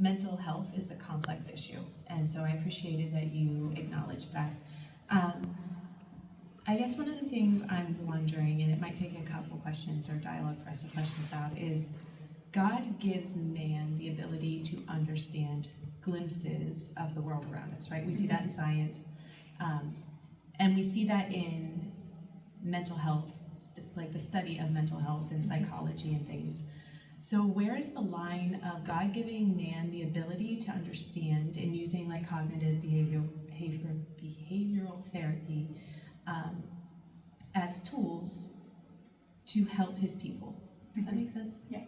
mental health is a complex issue, and so I appreciated that you acknowledged that. I guess one of the things I'm wondering, and it might take a couple questions or dialogue for us to flesh this out, is God gives man the ability to understand glimpses of the world around us, right? We see that in science, and we see that in mental health, like the study of mental health and psychology and things. So where is the line of God giving man the ability to understand and using like cognitive behavioral therapy as tools to help his people? Does that make sense? Yeah.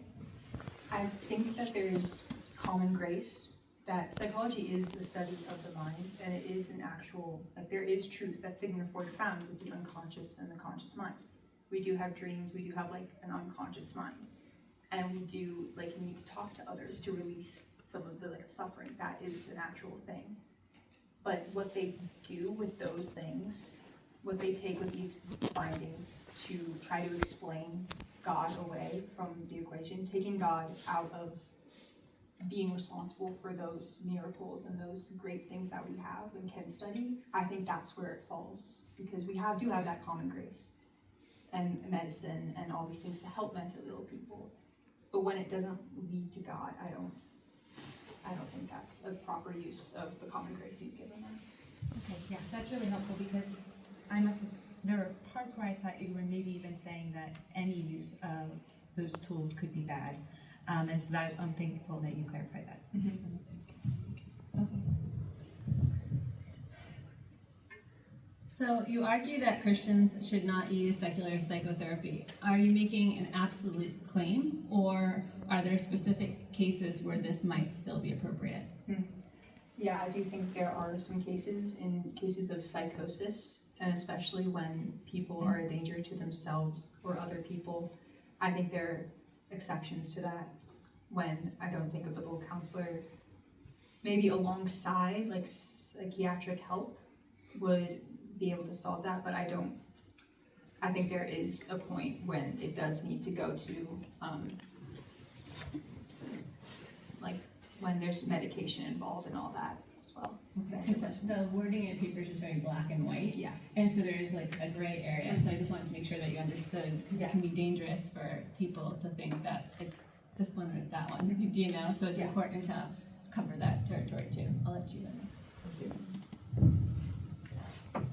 I think that there's common grace, that psychology is the study of the mind, and it is an actual, like there is truth that's signified found with the unconscious and the conscious mind. We do have dreams, we do have like an unconscious mind, and we do like need to talk to others to release some of the like suffering. That is an actual thing. But what they do with those things, what they take with these findings to try to explain God away from the equation, taking God out of being responsible for those miracles and those great things that we have and can study, I think that's where it falls, because we do have that common grace and medicine and all these things to help mentally ill people. But when it doesn't lead to God, I don't think that's a proper use of the common grace he's given them. Okay, yeah, that's really helpful, because there were parts where I thought you were maybe even saying that any use of those tools could be bad. And so I'm thankful that you clarified that. Mm-hmm. Okay. So you argue that Christians should not use secular psychotherapy. Are you making an absolute claim, or are there specific cases where this might still be appropriate? Yeah, I do think there are some cases of psychosis, and especially when people are a danger to themselves or other people. I think there are exceptions to that, when I don't think a biblical counselor, maybe alongside like psychiatric help, would be able to solve that. But I think there is a point when it does need to go to like when there's medication involved and all that as well. Because the wording in the paper is just very black and white. Yeah. And so there is like a gray area. So I just wanted to make sure that you understood, because it can be dangerous for people to think that it's this one or that one. Do you know? So it's important to cover that territory too. I'll let you know. Thank you.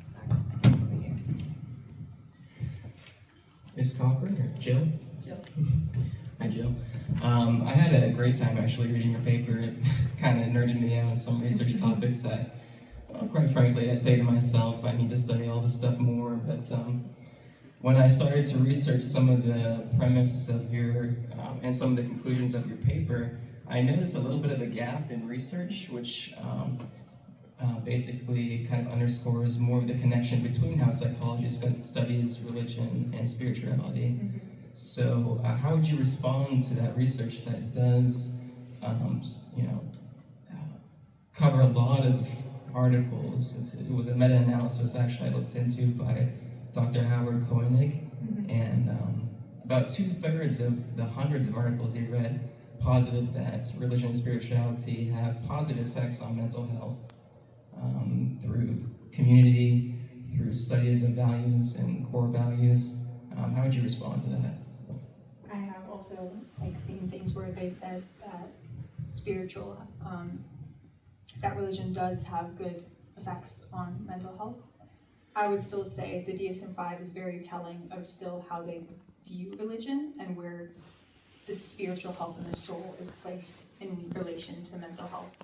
Sorry, I can't over here. Miss Cochran or Jill? Jill. Hi, Jill. I had a great time actually reading your paper. It kind of nerded me out on some research topics that, quite frankly, I say to myself, I need to study all this stuff more. But when I started to research some of the premise of your, and some of the conclusions of your paper, I noticed a little bit of a gap in research, which basically kind of underscores more of the connection between how psychology studies religion and spirituality. So how would you respond to that research that does, cover a lot of articles? It was a meta-analysis actually I looked into by Dr. Howard Koenig, and about 2/3 of the hundreds of articles he read posited that religion and spirituality have positive effects on mental health through community, through studies of values and core values. How would you respond to that? I have also seen things where they said that that religion does have good effects on mental health. I would still say the DSM-5 is very telling of still how they view religion and where the spiritual health and the soul is placed in relation to mental health.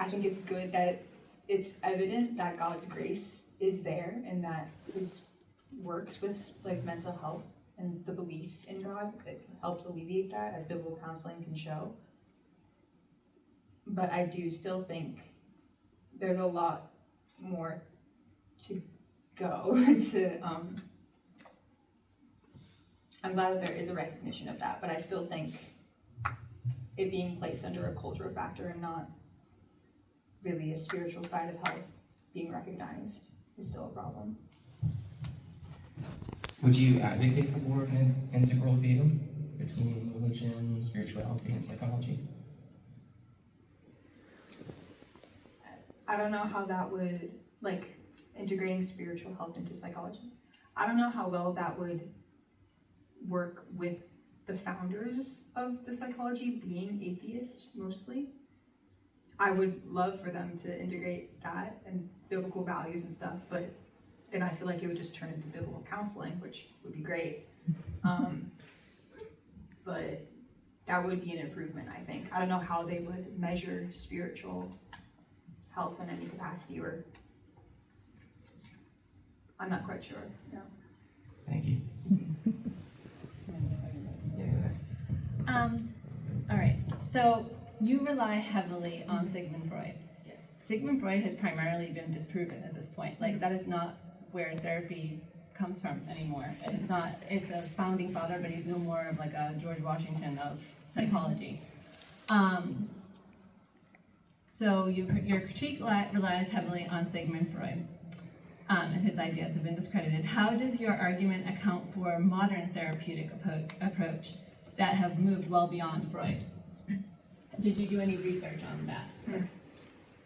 I think it's good that it's evident that God's grace is there and that his works with mental health and the belief in God that helps alleviate that, as biblical counseling can show. But I do still think there's a lot more to go to I'm glad that there is a recognition of that, but I still think it being placed under a cultural factor and not really a spiritual side of health being recognized is still a problem. Would you advocate for more of an integral view? between religion, spirituality, and psychology? I don't know how that would, like, integrating spiritual health into psychology. I don't know how well that would work with the founders of the psychology being atheist mostly. I would love for them to integrate that and biblical values and stuff, but then I feel like it would just turn into biblical counseling, which would be great. But that would be an improvement, I think. I don't know how they would measure spiritual health in any capacity, or I'm not quite sure. No. Thank you. All right, so you rely heavily on Sigmund Freud. Yes. Sigmund Freud has primarily been disproven at this point. Like, that is not where therapy comes from anymore. It's not, it's a founding father, but he's no more of like a George Washington of psychology. So your critique relies heavily on Sigmund Freud, and his ideas have been discredited. How does your argument account for modern therapeutic approach that have moved well beyond Freud? Did you do any research on that first?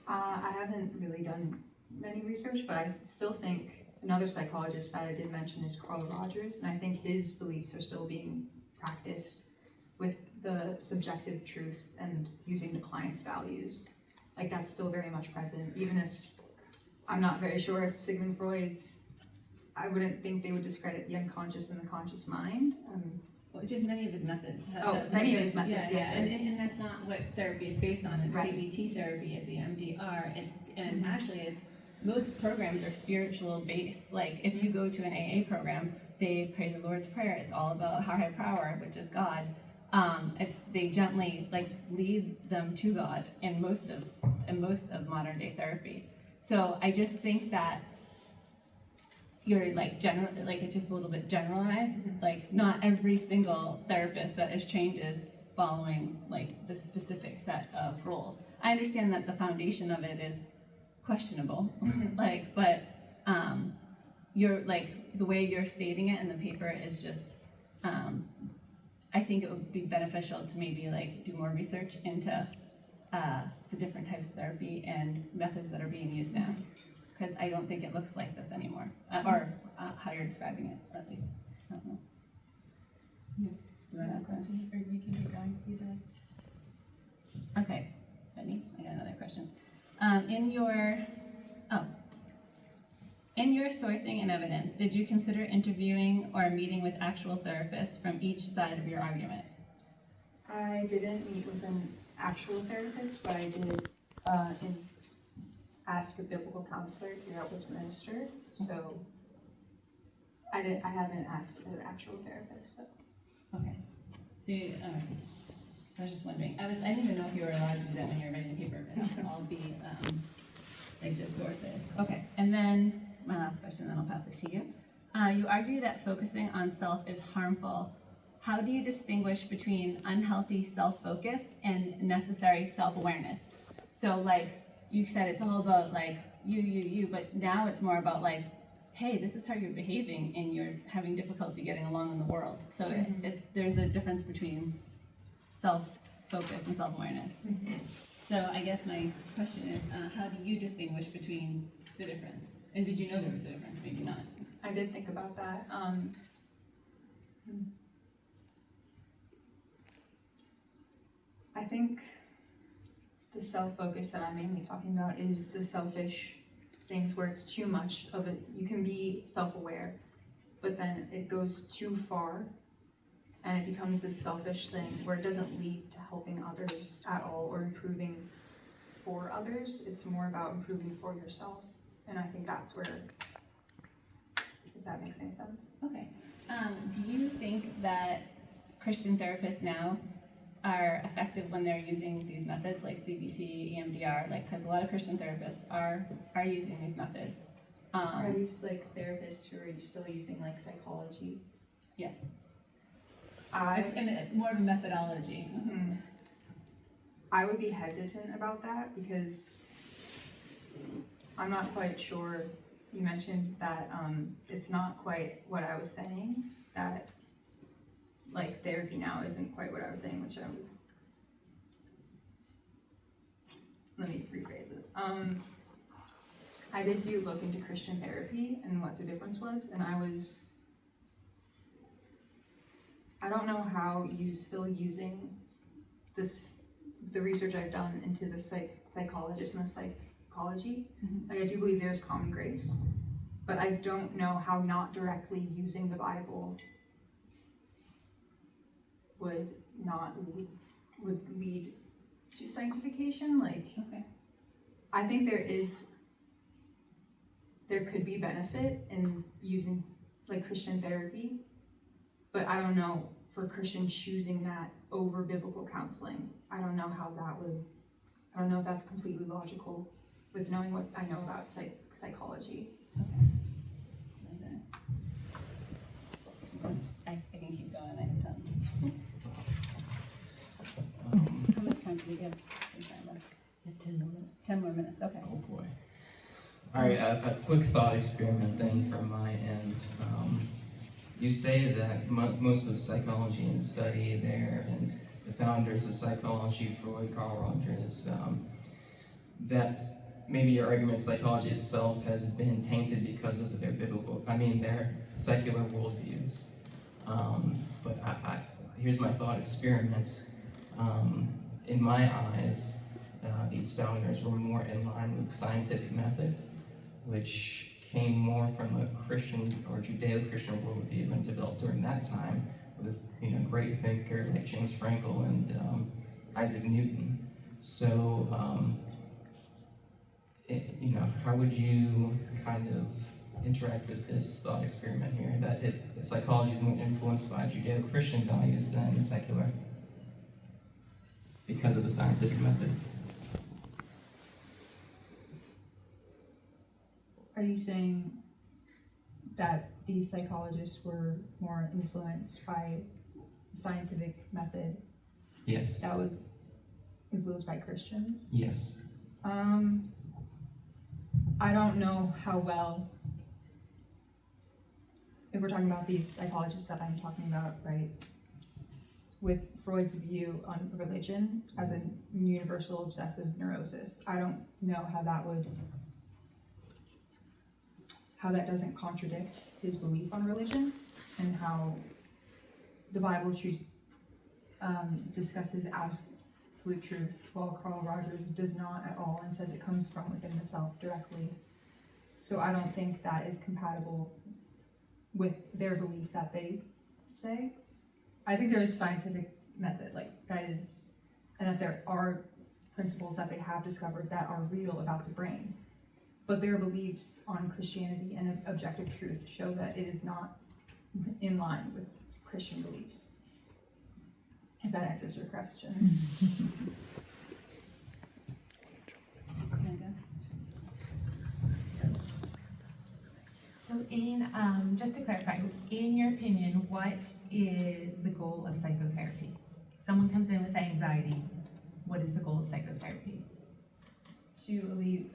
I haven't really done many research, but I still think another psychologist that I did mention is Carl Rogers, and I think his beliefs are still being practiced with the subjective truth and using the client's values. Like, that's still very much present, even if I'm not very sure if Sigmund Freud's, I wouldn't think they would discredit the unconscious and the conscious mind. Just many of his methods. Many of his methods, yes. And that's not what therapy is based on. It's Right. CBT therapy, it's EMDR, actually most programs are spiritual based. Like, if you go to an AA program, they pray the Lord's Prayer. It's all about our higher power, which is God. They gently lead them to God in most of modern day therapy. So I just think that you're it's just a little bit generalized. Like, not every single therapist that is trained is following the specific set of rules. I understand that the foundation of it is questionable, but you're the way you're stating it in the paper is just I think it would be beneficial to maybe do more research into the different types of therapy and methods that are being used now, because I don't think it looks like this anymore, or how you're describing it, or at least I don't know. Yeah. You want to ask a question? Or you can keep going, either. Okay, Benny, I got another question. In your sourcing and evidence, did you consider interviewing or meeting with actual therapists from each side of your argument? I didn't meet with an actual therapist, but I did ask a biblical counselor here at Westminster. So I haven't asked an actual therapist. So. Okay. So I was just wondering. I didn't even know if you were allowed to do that when you were writing the paper, but it all be just sources. Okay. And then my last question, then I'll pass it to you. You argue that focusing on self is harmful. How do you distinguish between unhealthy self-focus and necessary self-awareness? So you said it's all about you, but now it's more about hey, this is how you're behaving and you're having difficulty getting along in the world. So there's a difference between self-focus and self-awareness. So I guess my question is, how do you distinguish between the difference? And did you know there was a difference? Maybe not. I did think about that. I think the self-focus that I'm mainly talking about is the selfish things where it's too much of it. You can be self-aware, but then it goes too far and it becomes this selfish thing where it doesn't lead to helping others at all or improving for others. It's more about improving for yourself. And I think that's where, if that makes any sense. Okay. Do you think that Christian therapists now are effective when they're using these methods like CBT, EMDR? Because a lot of Christian therapists are using these methods. Are these therapists who are still using psychology? Yes. It's more of a methodology. I would be hesitant about that because I'm not quite sure. You mentioned that it's not quite what I was saying, that like therapy now isn't quite what I was saying, which let me rephrase this. I did look into Christian therapy and what the difference was, and I don't know how you still using the research I've done into the psychologist and the psychology. Like, I do believe there's common grace, but I don't know how not directly using the Bible would lead to sanctification. Like, Okay. I think there could be benefit in using like Christian therapy, but I don't know for Christians choosing that over biblical counseling. I don't know if that's completely logical with knowing what I know about psychology. I can keep going, I have tons. How much time do we have? 10 more minutes. 10 more minutes, okay. Oh boy. All right, a quick thought experiment then from my end. You say that most of psychology and study there, and the founders of psychology, Freud, Carl Rogers, that maybe your argument psychology itself has been tainted because of their secular worldviews. But here's my thought experiment. In my eyes, these founders were more in line with the scientific method, which came more from a Christian or Judeo-Christian worldview and developed during that time with great thinker like James Frankel and Isaac Newton. So how would you kind of interact with this thought experiment here, that psychology is more influenced by Judeo-Christian values than secular because of the scientific method? Are you saying that these psychologists were more influenced by the scientific method Yes. that was influenced by Christians? Yes. I don't know how well, if we're talking about these psychologists that I'm talking about, right, with Freud's view on religion as a universal obsessive neurosis, I don't know how that doesn't contradict his belief on religion, and how the Bible discusses absolute truth, while Carl Rogers does not at all and says it comes from within the self directly. So I don't think that is compatible with their beliefs that they say. I think there is scientific method, and that there are principles that they have discovered that are real about the brain. But their beliefs on Christianity and objective truth show that it is not in line with Christian beliefs. If that answers your question. So just to clarify, in your opinion, what is the goal of psychotherapy? Someone comes in with anxiety, what is the goal of psychotherapy? To alleviate,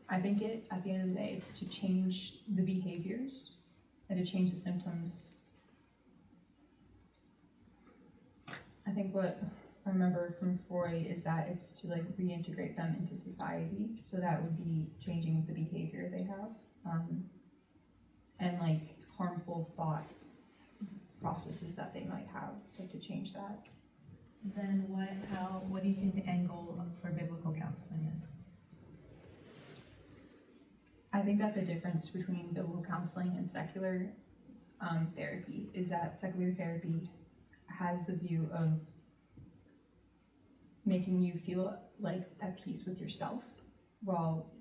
I think at the end of the day, it's to change the behaviors and to change the symptoms. I think what I remember from Freud is that it's to reintegrate them into society. So that would be changing the behavior they have, and harmful thought processes that they might have, to change that. Then what do you think the end goal for biblical counseling is? I think that the difference between biblical counseling and secular therapy is that secular therapy has the view of making you feel at peace with yourself, while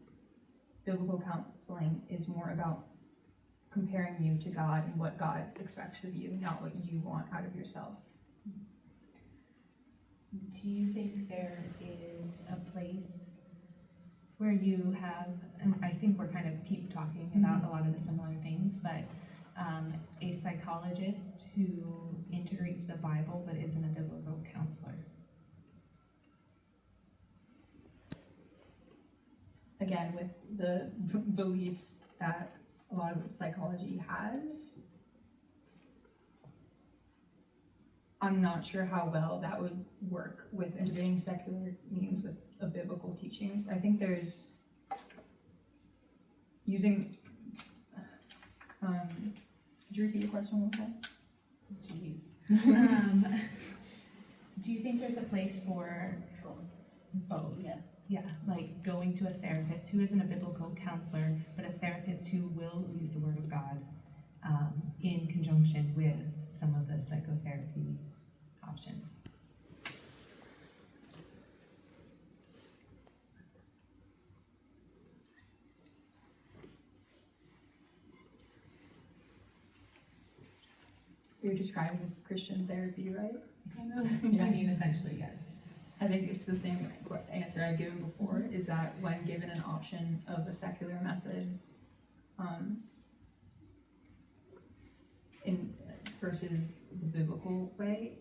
biblical counseling is more about comparing you to God and what God expects of you, not what you want out of yourself. Do you think there is a place where you have, and I think we're kind of keep talking about a lot of the similar things, but a psychologist who integrates the Bible but isn't a biblical counselor? Again, with the beliefs that a lot of psychology has, I'm not sure how well that would work with integrating secular means with a biblical teachings. I think there's using, could you repeat your question one more time? Jeez. Do you think there's a place for both? Yeah. Yeah, like going to a therapist who isn't a biblical counselor, but a therapist who will use the Word of God in conjunction with some of the psychotherapy options. You're describing as Christian therapy, right? I mean, essentially, yes. I think it's the same answer I've given before, is that when given an option of a secular method, in versus the biblical way,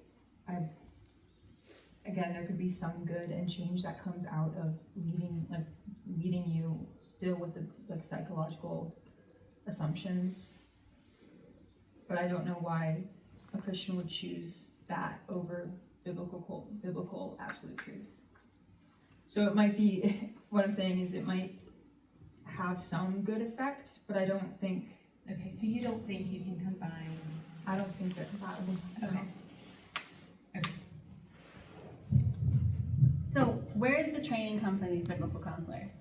again, there could be some good and change that comes out of leading you still with the psychological assumptions. But I don't know why a Christian would choose that over biblical absolute truth. So it might be, what I'm saying is it might have some good effect, but I don't think. Okay, so you don't think you can combine? I don't think they're compatible. Okay. So where does the training come for these biblical counselors?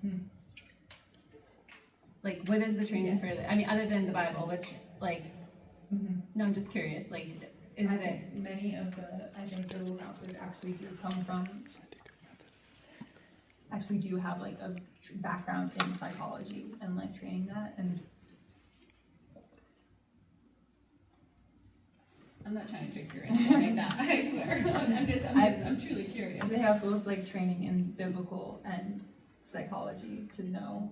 Like, what is the training for I mean, other than the Bible, which, like, no, I'm just curious, like, is I it? think many of biblical counselors actually do come from, actually do have like a background in psychology and like training that, and I'm not trying to trick you or anything like that, I swear. I'm truly curious. they have both like training in biblical and psychology to know.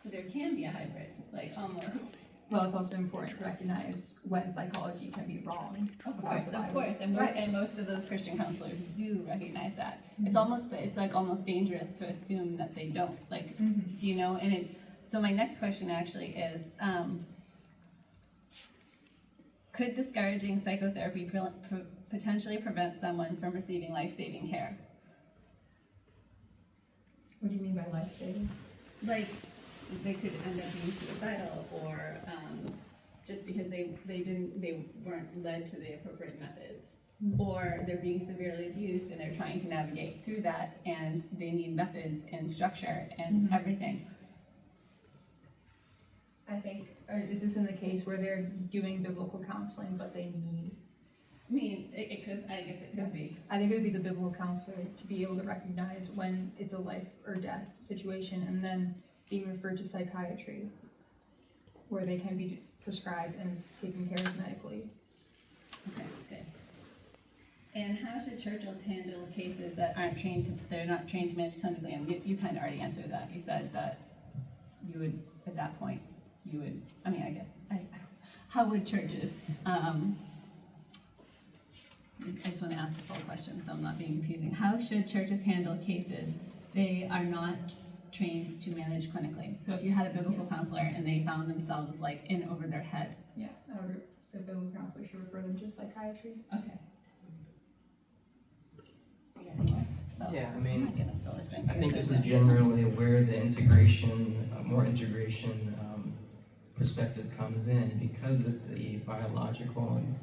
So there can be a hybrid, like, almost. Well, it's also important to recognize when psychology can be wrong. Of about the Bible. course, and, Right. and most of those Christian counselors do recognize that. It's almost dangerous to assume that they don't, like, do you know? And so my next question actually is, could discouraging psychotherapy potentially prevent someone from receiving life-saving care? What do you mean by life-saving? Like, they could end up being suicidal, or just because they weren't led to the appropriate methods, or they're being severely abused and they're trying to navigate through that, and they need methods and structure and everything. I think, or is this in the case where they're doing biblical counseling, but they need? I mean, it could. I guess it could be. I think it would be the biblical counselor to be able to recognize when it's a life or death situation, and then being referred to psychiatry, where they can be prescribed and taken care of medically. Okay, good. And how should churches handle cases that they're not trained to manage clinically? And you kind of already answered that. You said that you would, at that point, how would churches, I just want to ask this whole question so I'm not being confusing. How should churches handle cases they are not trained to manage clinically? So if you had a biblical counselor and they found themselves like in over their head. Yeah, or the biblical counselor should refer them to psychiatry. Okay. You got any more? Oh, Yeah, I mean, my goodness, Phil is drinking I think your this food. is generally where the integration, more integration perspective comes in, because of the biological and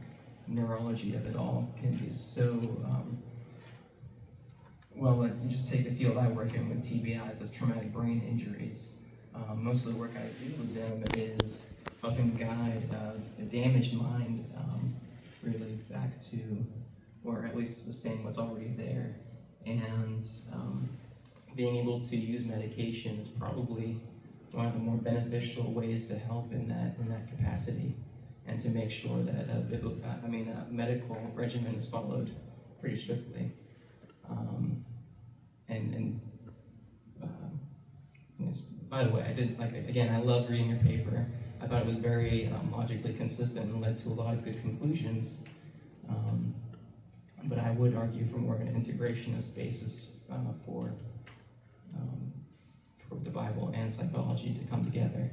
neurology of it all can be so, like you just take the field I work in with TBIs, that's traumatic brain injuries. Most of the work I do with them is helping guide a damaged mind really back to, or at least sustain what's already there. And being able to use medication is probably one of the more beneficial ways to help in that capacity, and to make sure that a medical regimen is followed pretty strictly. Yes, by the way, I love reading your paper. I thought it was very logically consistent and led to a lot of good conclusions. But I would argue for more of an integrationist basis for the Bible and psychology to come together.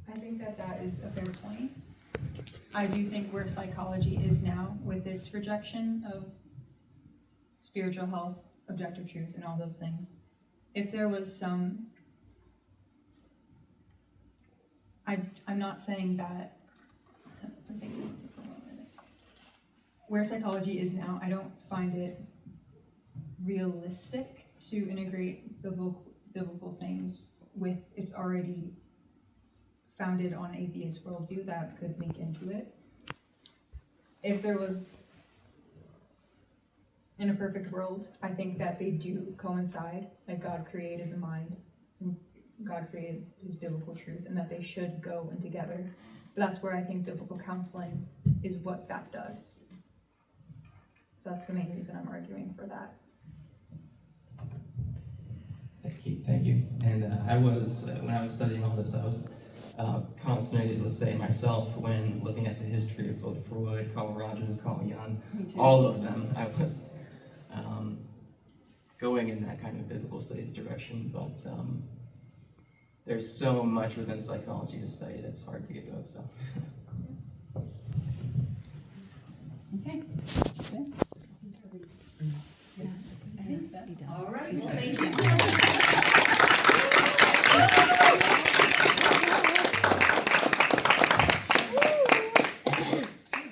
I think that is a fair point. I do think where psychology is now with its rejection of spiritual health, objective truth, and all those things, if there was some, I'm not saying that, I'm thinking for a minute. Where psychology is now, I don't find it realistic to integrate biblical things with its already founded on atheist worldview that could link into it. If there was, in a perfect world, I think that they do coincide, like God created the mind, and God created his biblical truth, and that they should go in together. But that's where I think biblical counseling is what that does. So that's the main reason I'm arguing for that. Thank you. And I was, when I was studying all this, I was constantly, let's say myself, when looking at the history of both Freud, Carl Rogers, Carl Jung, all of them, I was going in that kind of biblical studies direction, but there's so much within psychology to study that's hard to get to, so. Okay. Good. All right, well, thank you.